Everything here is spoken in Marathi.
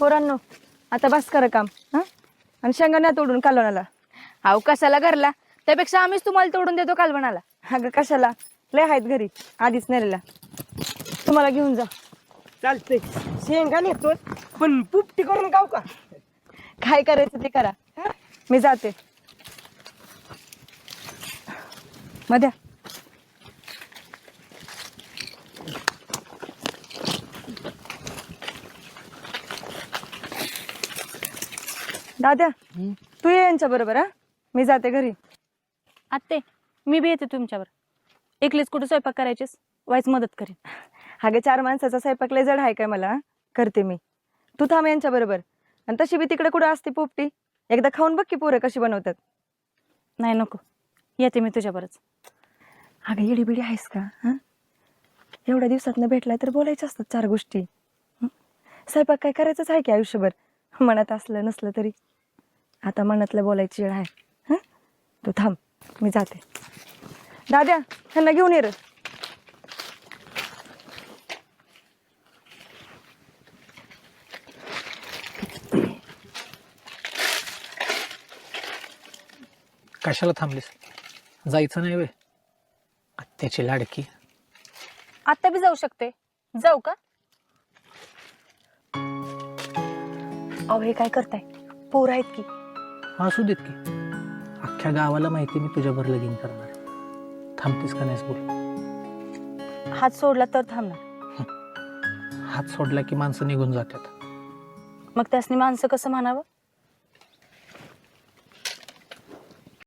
पोरांनो आता बस करा काम हा आणि शेंगाण्या तोडून कालवणाला. अहो कशाला घरला, त्यापेक्षा आम्हीच तुम्हाला तोडून देतो कालवणाला. अगं कशाला, लय आहेत घरी आधीच नेलेला. तुम्हाला घेऊन जा. चालतंय, शेंगा नेतो पण पुपटी करून गाव का? काय करायचं ते करा हं? मी जाते. मध्या दाद्या तू ये यांच्या बरोबर हा, मी जाते घरी. आत्ते मी बी येते तुमच्यावर. एकलीच कुठे स्वयंपाक करायचीस, वाईच मदत करेन. अगं 4 माणसाचा स्वयंपाक लय जड आहे काय मला, करते मी. तू थांब यांच्या बरोबर. आणि तशी बी तिकडे कुठं असते पोपटी, एकदा खाऊन बघ की पोरं कशी बनवतात. नाही नको, येते मी तुझ्यावरच. अगं येडी बिडी आहेस का हा, एवढ्या दिवसातनं भेटलाय तर बोलायचं असतात 4 गोष्टी. स्वयंपाक काय करायचंच आहे की आयुष्यभर, मनात असलं नसलं तरी. आता मनातलं बोलायची वेळ आहे. हं तू थांब, मी जाते. दाद्या ह्यांना घेऊन ये रे. कशाला थांबलीस? जायचं नाही वे? आत्याची लाडकी. आत्ता बी जाऊ शकते, जाऊ का? अहो हे काय करताय, पोर आहेत की. असू देत की, अख्ख्या गावाला माहिती मी तुझ्यावर लगीन करणार. थांबतीस का नाहीस बोल. हात सोडला तर थांबणार. हात सोडला की माणसं निघून जातात. मग त्यासनी माणसं कसं म्हणावं?